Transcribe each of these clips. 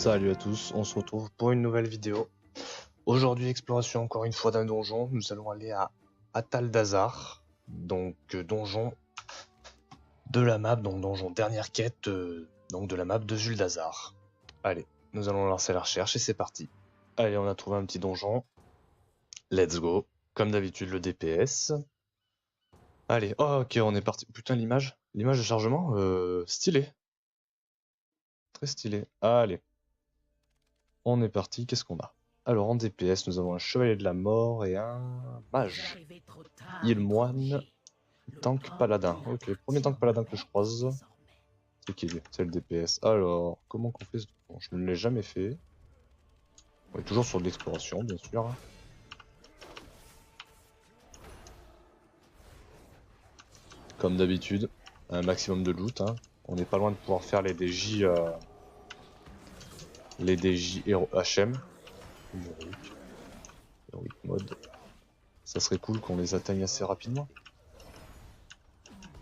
Salut à tous, on se retrouve pour une nouvelle vidéo. Aujourd'hui, exploration encore une fois d'un donjon. Nous allons aller à Atal d'Azar, donc donjon de la map, donc donjon dernière quête, donc de la map de Zuldazar. Allez, nous allons lancer la recherche et c'est parti. Allez, on a trouvé un petit donjon. Let's go. Comme d'habitude, le DPS. Allez, oh, ok, on est parti. Putain, l'image de chargement, stylé. Très stylé. Allez. On est parti, qu'est-ce qu'on a? Alors en DPS, nous avons un chevalier de la mort et un mage. Il moine, tank paladin. Ok, premier tank paladin que je croise. C'est qui lui? C'est le DPS. Alors, comment qu'on fait ce... Bon, je ne l'ai jamais fait. On est toujours sur de l'exploration, bien sûr. Comme d'habitude, un maximum de loot. Hein. On n'est pas loin de pouvoir faire les DJ... les DJ HM. Heroic mode. Ça serait cool qu'on les atteigne assez rapidement.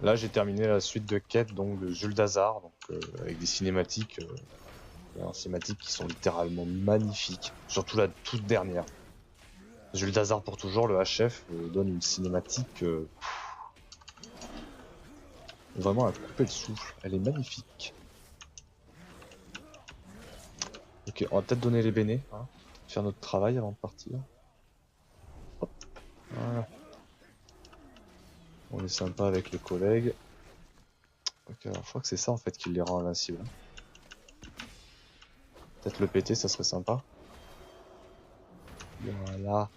Là, j'ai terminé la suite de quêtes donc de Zuldazar, donc avec des cinématiques, qui sont littéralement magnifiques. Surtout la toute dernière. Zuldazar pour toujours, le HF donne une cinématique vraiment à couper le souffle. Elle est magnifique. Ok, on va peut-être donner les bénés, hein, faire notre travail avant de partir. Hop. Voilà. On est sympa avec les collègues. Ok, alors je crois que c'est ça en fait qui les rend invincibles. Peut-être le péter, ça serait sympa. Voilà.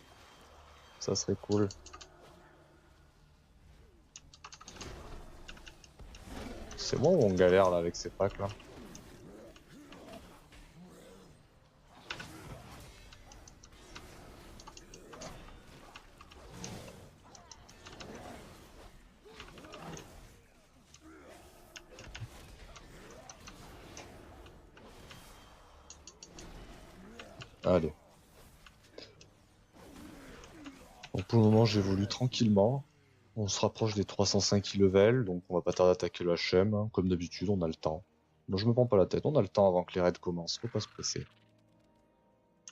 Ça serait cool. C'est bon ou on galère là avec ces packs là? Allez. Donc pour le moment j'évolue tranquillement. On se rapproche des 305 level, donc on va pas tarder à attaquer le HM. Hein. Comme d'habitude, on a le temps. Moi je me prends pas la tête, on a le temps avant que les raids commencent, faut pas se presser.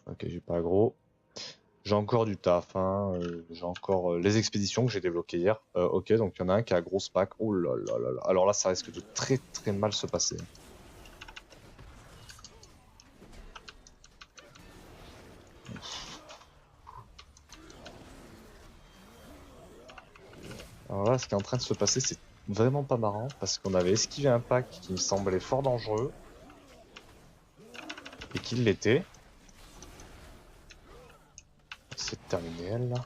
Ok, j'ai pas aggro. J'ai encore du taf, hein. J'ai encore les expéditions que j'ai débloquées hier. Ok, donc il y en a un qui a un gros pack. Oh là là là là. Alors là, ça risque de très très mal se passer. Alors là, ce qui est en train de se passer, c'est vraiment pas marrant parce qu'on avait esquivé un pack qui me semblait fort dangereux et qu'il l'était. C'est terminé elle là.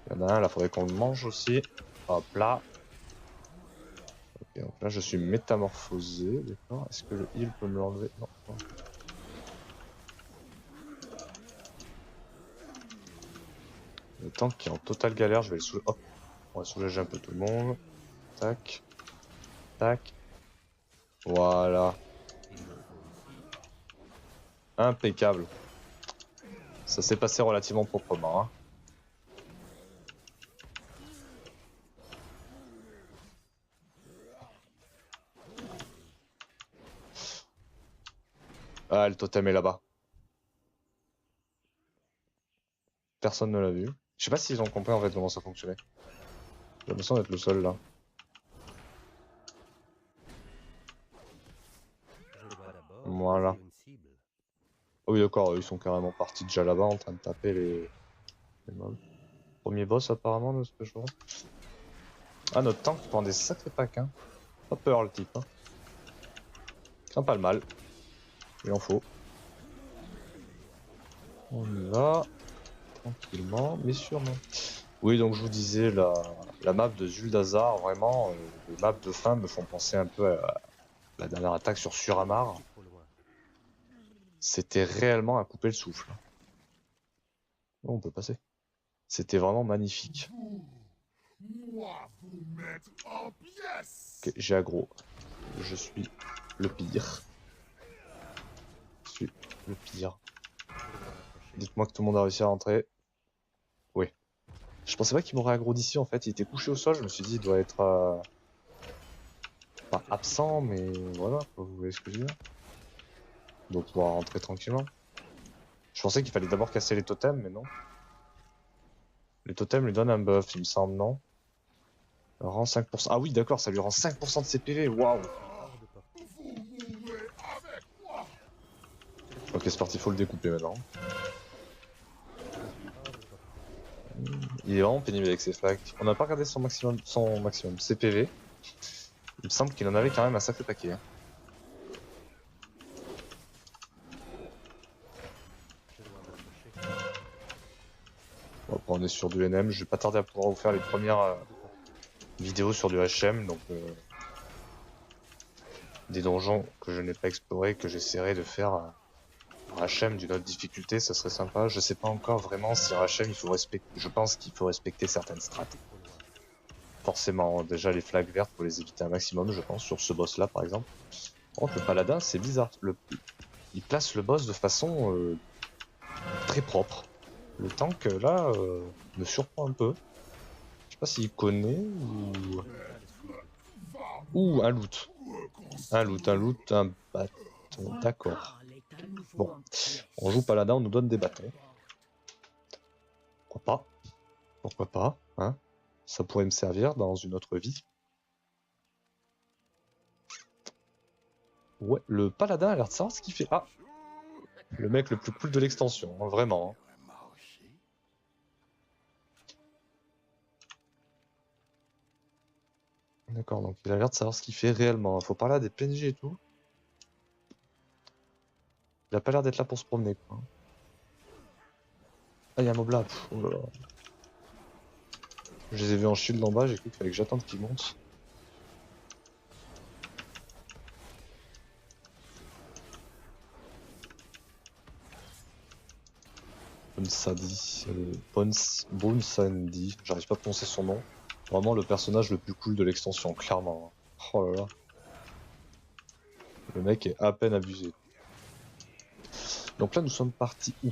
Il y en a un là, faudrait qu'on le mange aussi. Hop là. Ok, donc là je suis métamorphosé, d'accord. Est-ce que le heal peut me l'enlever? Non. Le tank qui est en totale galère, je vais le soulager. Hop, on va soulager un peu tout le monde. Tac. Tac. Voilà. Impeccable. Ça s'est passé relativement proprement. Hein. Ah, le totem est là-bas. Personne ne l'a vu. Je sais pas s'ils ont compris en fait comment ça fonctionnait. J'ai l'impression d'être le seul là. Voilà. Oh oui d'accord, ils sont carrément partis déjà là-bas en train de taper les mobs. Premier boss apparemment de ce que je vois. Ah notre tank prend des sacrés packs hein. Pas peur le type hein. Crains pas le mal. Il en faut. On y va. Tranquillement, mais sûrement. Oui donc je vous disais la map de Zuldazar, vraiment, les maps de fin me font penser un peu à la dernière attaque sur Suramar. C'était réellement à couper le souffle. Oh, on peut passer. C'était vraiment magnifique. Ok, j'ai aggro. Je suis le pire. Je suis le pire. Dites-moi que tout le monde a réussi à rentrer. Oui. Je pensais pas qu'il m'aurait aggro d'ici en fait. Il était couché au sol. Je me suis dit il doit être... Pas absent, mais voilà, vous voyez ce que je veux dire. On doit pouvoir rentrer tranquillement. Je pensais qu'il fallait d'abord casser les totems, mais non. Les totems lui donnent un buff, il me semble, non? Rend 5%. Ah oui, d'accord, ça lui rend 5% de ses PV, waouh! Ok, c'est parti, faut le découper maintenant. Il est vraiment pénible avec ses flaques. On n'a pas regardé son maximum, ses PV. Il me semble qu'il en avait quand même un sacré paquet. Hein. Bon, après, on est sur du NM, je vais pas tarder à pouvoir vous faire les premières vidéos sur du HM, donc des donjons que je n'ai pas explorés, que j'essaierai de faire en HM d'une autre difficulté, ça serait sympa. Je sais pas encore vraiment si en HM il faut respecter. Je pense qu'il faut respecter certaines strates. Forcément, déjà les flags vertes, faut les éviter un maximum, je pense, sur ce boss là par exemple. Par contre, le paladin, c'est bizarre. Il place le boss de façon très propre. Le tank là me surprend un peu. Je sais pas s'il connaît ou. Ouh, un loot. Un loot, un bâton. D'accord. Bon, on joue paladin, on nous donne des bâtons. Pourquoi pas? Pourquoi pas, hein? Ça pourrait me servir dans une autre vie. Ouais, le paladin a l'air de savoir ce qu'il fait. Ah! Le mec le plus cool de l'extension, hein, vraiment. Hein. D'accord, donc il a l'air de savoir ce qu'il fait réellement. Faut parler à des PNJ et tout. Il a pas l'air d'être là pour se promener, quoi. Ah, il y a un mob là. Pff, oh là là. Je les ai vus en shield en bas, j'ai cru qu'il fallait que j'attende qu'ils montent. Ponsadi, Bonsandi, j'arrive pas à prononcer son nom. Vraiment le personnage le plus cool de l'extension, clairement. Oh là là. Le mec est à peine abusé. Donc là nous sommes partis où?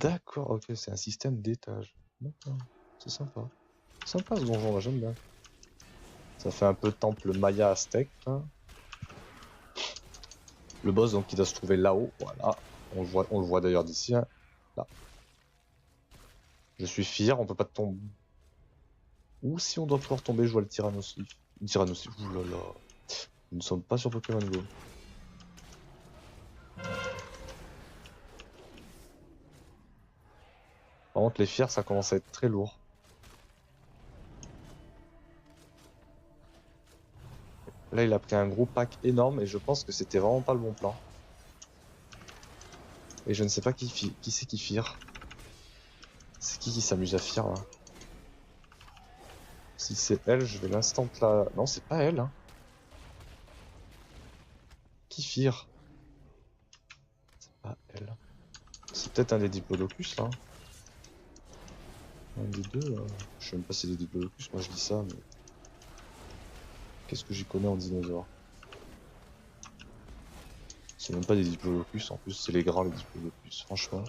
D'accord, ok, c'est un système d'étage. D'accord, c'est sympa. Sympa ce donjon là, j'aime bien. Ça fait un peu temple maya aztèque. Hein. Le boss donc il doit se trouver là-haut, voilà. On le voit d'ailleurs d'ici. Hein. Là. Je suis fier, on peut pas tomber. Ou si on doit pouvoir tomber, je vois le Tyrannosif. Tyrannosif, oulala. Nous ne sommes pas sur Pokémon Go. Par contre, les fiers, ça commence à être très lourd. Là, il a pris un gros pack énorme et je pense que c'était vraiment pas le bon plan. Et je ne sais pas qui c'est qui fire. C'est qui s'amuse à fire là? Si c'est elle, je vais l'instant là. Non, c'est pas elle. Hein. Qui fire? C'est pas elle. C'est peut-être un des diplodocus là. Un des deux. Je sais même pas si c'est des diplodocus, moi je dis ça, mais. Qu'est-ce que j'y connais en dinosaures? C'est même pas des diplodocus, en plus c'est les grands les diplodocus, franchement.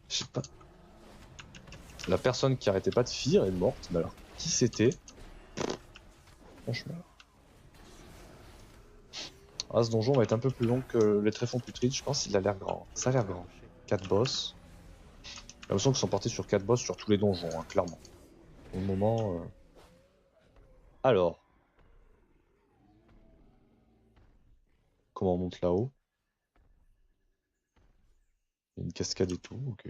Je sais pas. La personne qui arrêtait pas de fuir est morte, mais alors qui c'était? Franchement. Ah, ce donjon va être un peu plus long que les tréfonds putrides, je pense qu'il a l'air grand. Ça a l'air grand. 4 boss. J'ai l'impression qu'ils sont partis sur 4 boss sur tous les donjons, hein, clairement. Au moment. Alors. Comment on monte là-haut? Il y a une cascade et tout, ok.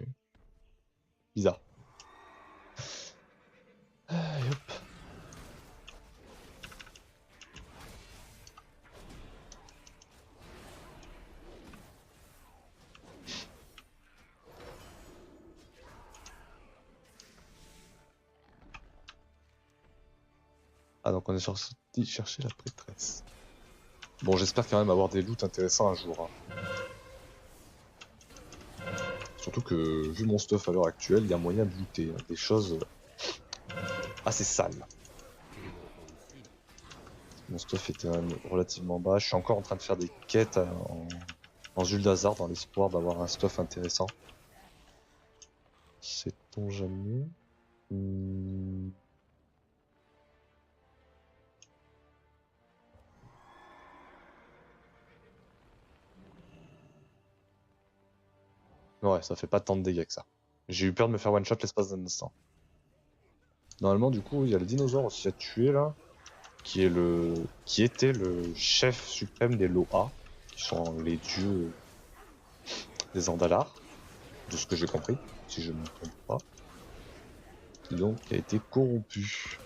Bizarre. Et hop. Ah, donc on est sorti chercher la prêtresse. Bon, j'espère quand même avoir des loots intéressants un jour. Hein. Surtout que, vu mon stuff à l'heure actuelle, il y a moyen de looter hein, des choses assez sales. Mon stuff était relativement bas. Je suis encore en train de faire des quêtes en Jules d'Hazard dans l'espoir d'avoir un stuff intéressant. Sait-on jamais? Hmm. Ouais, ça fait pas tant de dégâts que ça. J'ai eu peur de me faire one-shot l'espace d'un instant. Normalement, du coup, il y a le dinosaure aussi à tuer là, qui était le chef suprême des Loa, qui sont les dieux des Andalars, de ce que j'ai compris, si je ne me trompe pas, qui donc a été corrompu.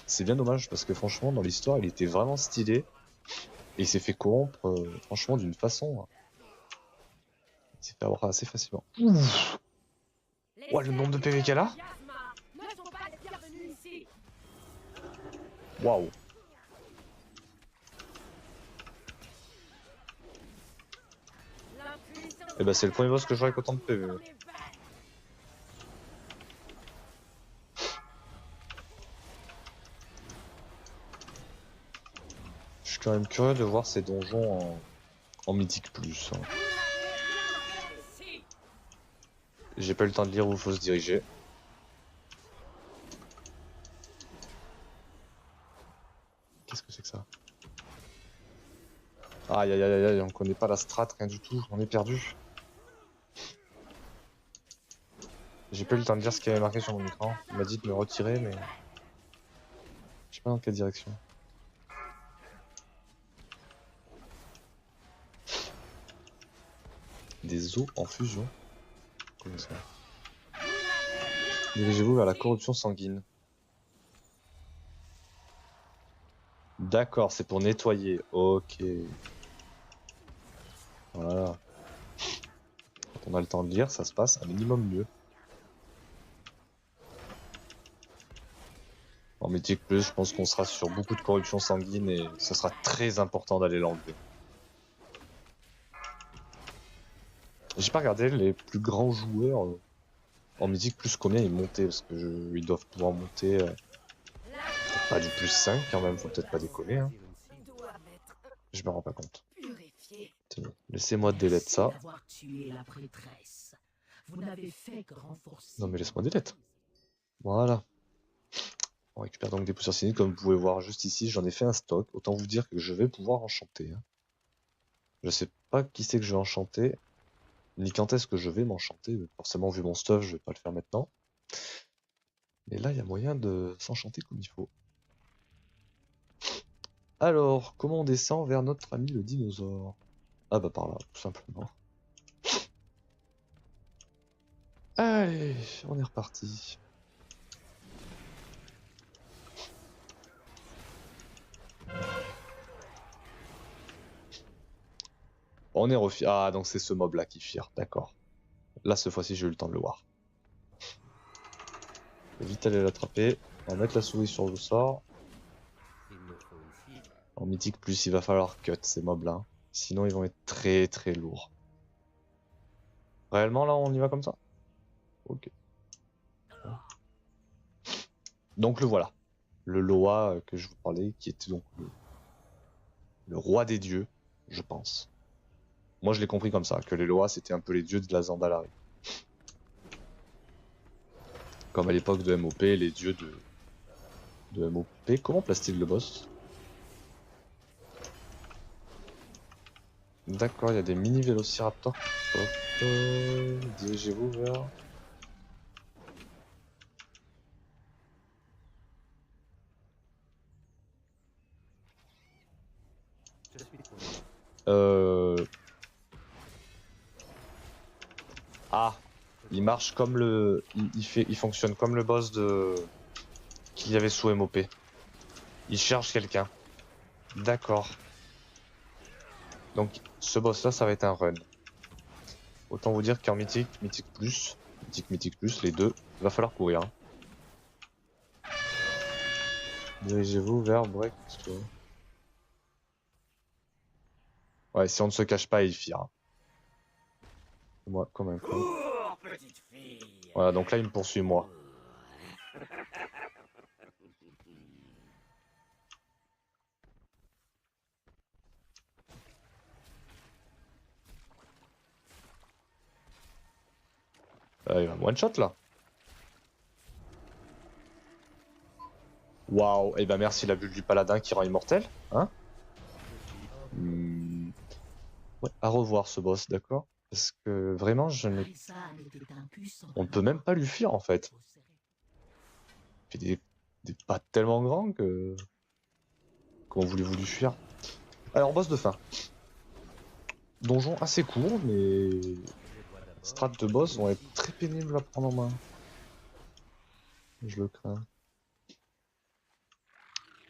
C'est bien dommage parce que franchement, dans l'histoire, il était vraiment stylé et il s'est fait corrompre, franchement, d'une façon. Il s'est fait avoir assez facilement. Ouais, le nombre de PV qu'elle a. Waouh. Et bah, c'est le premier boss que je vois avec autant de PV. Je suis quand même curieux de voir ces donjons en mythique plus. Hein. J'ai pas eu le temps de lire où il faut se diriger. Qu'est-ce que c'est que ça? Aïe aïe aïe aïe, on connaît pas la strat, rien du tout, on est perdu. J'ai pas eu le temps de lire ce qu'il y avait marqué sur mon écran. Il m'a dit de me retirer, mais je sais pas dans quelle direction. Des os en fusion. Comment ça? Dirigez-vous vers la corruption sanguine. D'accord, c'est pour nettoyer. Ok. Voilà. Quand on a le temps de lire, ça se passe un minimum mieux. En mythique plus, je pense qu'on sera sur beaucoup de corruption sanguine et ce sera très important d'aller l'enlever. J'ai pas regardé les plus grands joueurs en mythique plus combien ils montaient parce que ils doivent pouvoir monter pas du plus 5 quand même, faut peut-être pas déconner. Hein. Je me rends pas compte. Laissez-moi delete ça. Non mais laisse-moi delete. Voilà. On récupère donc des poussières cyniques, comme vous pouvez voir juste ici, j'en ai fait un stock. Autant vous dire que je vais pouvoir enchanter. Hein. Je sais pas qui c'est que je vais enchanter, ni quand est-ce que je vais m'enchanter. Forcément, vu mon stuff, je vais pas le faire maintenant. Mais là, il y a moyen de s'enchanter comme il faut. Alors, comment on descend vers notre ami le dinosaure? Ah bah par là, tout simplement. Allez, on est reparti. On est refi... Ah, donc c'est ce mob-là qui fire, d'accord. Là, cette fois-ci, j'ai eu le temps de le voir. Je vais vite aller l'attraper. On va mettre la souris sur le sort. En mythique plus, il va falloir cut ces mobs-là. Sinon, ils vont être très très lourds. Réellement, là, on y va comme ça? Ok. Donc le voilà. Le Loa que je vous parlais, qui était donc le roi des dieux, je pense. Moi, je l'ai compris comme ça, que les Loa, c'était un peu les dieux de la Zandalari. Comme à l'époque de MOP, les dieux de MOP. Comment place-t-il le boss? D'accord, il y a des mini vélociraptors. Hop, dirigez-vous vers... Ah, il marche comme le... Il fonctionne comme le boss qu'il y avait sous MOP. Il cherche quelqu'un. D'accord. Donc, ce boss-là, ça va être un run. Autant vous dire qu'en mythique, mythique plus, les deux, il va falloir courir. Hein. Dirigez-vous vers Breakstone. Ouais, si on ne se cache pas, il fire. Hein. Moi, comme un con. Voilà, donc là, il me poursuit, moi. Il va me one-shot, là. Waouh, et ben merci la bulle du paladin qui rend immortel, hein. Ouais, à revoir ce boss, d'accord? Parce que vraiment, on ne peut même pas lui fuir en fait. Il fait des pas tellement grands que... Comment voulez-vous lui fuir? Alors, boss de fin. Donjon assez court, mais... Strats de boss vont être très pénibles à prendre en main. Je le crains.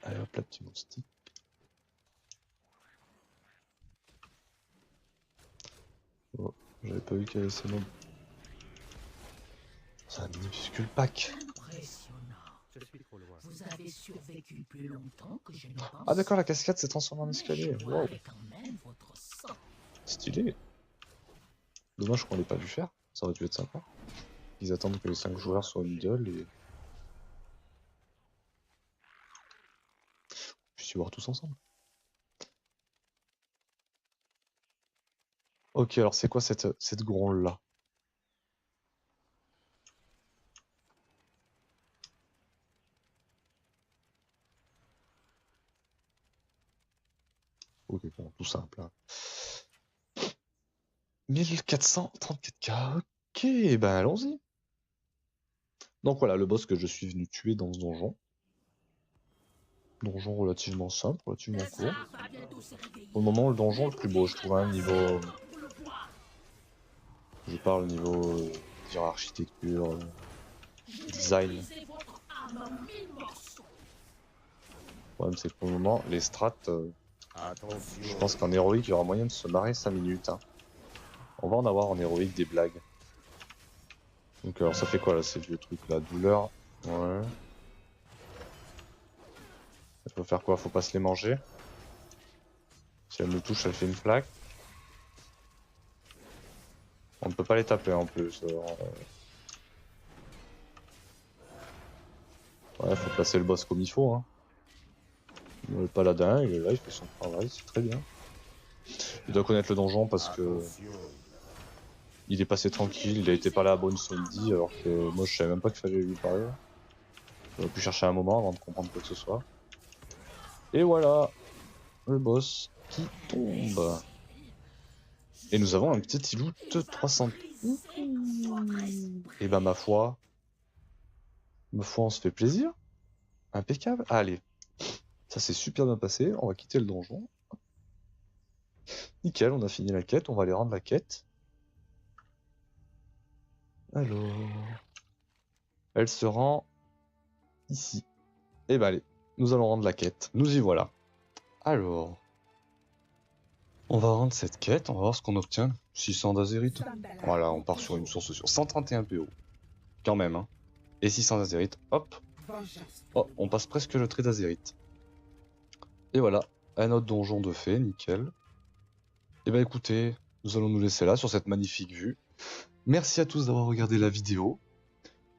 Allez hop, la petite moustique. Oh, j'avais pas vu qu'il y avait ces mobs. C'est un minuscule pack. Vous avez survécu plus longtemps que je ne pense. Ah d'accord, la cascade s'est transformée en escalier. Wow. Stylé. Dommage qu'on l'ait pas vu faire. Ça aurait pu être sympa. Ils attendent que les 5 joueurs soient au middle et... Puis y voir tous ensemble. Ok, alors c'est quoi cette gronde là? Ok, bon, tout simple. Hein. 1434k, ok, ben allons-y. Donc voilà, le boss que je suis venu tuer dans ce donjon. Donjon relativement simple, relativement court. Pour le moment, le donjon le plus beau, je trouve, hein, niveau... Je parle niveau architecture, design. Le problème, c'est que pour le moment, les strats, je pense qu'en héroïque, il y aura moyen de se marrer 5 minutes. Hein. On va en avoir en héroïque des blagues. Donc alors ça fait quoi là, ces vieux trucs là? Douleur. Ouais. Il faut faire quoi? Faut pas se les manger. Si elle me touche, elle fait une plaque. On ne peut pas les taper en plus. Ouais, faut placer le boss comme il faut. Hein. Le paladin, il est là, il fait son travail, c'est très bien. Il doit connaître le donjon parce que... Il est passé tranquille, il a été parlé à Bonne Sandy, alors que moi je savais même pas qu'il fallait lui parler. J'aurais pu chercher un moment avant de comprendre quoi que ce soit. Et voilà, le boss qui tombe. Et nous avons un petit loot 300. Et bah ma foi, on se fait plaisir. Impeccable. Allez, ça s'est super bien passé, on va quitter le donjon. Nickel, on a fini la quête, on va aller rendre la quête. Alors... Elle se rend ici. Et bah allez, nous allons rendre la quête. Nous y voilà. Alors... On va rendre cette quête, on va voir ce qu'on obtient. 600 d'azérite. Voilà, on part sur une source sur 131 PO. Quand même, hein. Et 600 d'azérite, hop. Oh, on passe presque le trait d'azérite. Et voilà, un autre donjon de fée, nickel. Et bah écoutez, nous allons nous laisser là sur cette magnifique vue. Merci à tous d'avoir regardé la vidéo.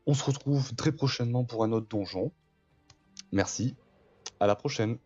On se retrouve très prochainement pour un autre donjon. Merci, à la prochaine.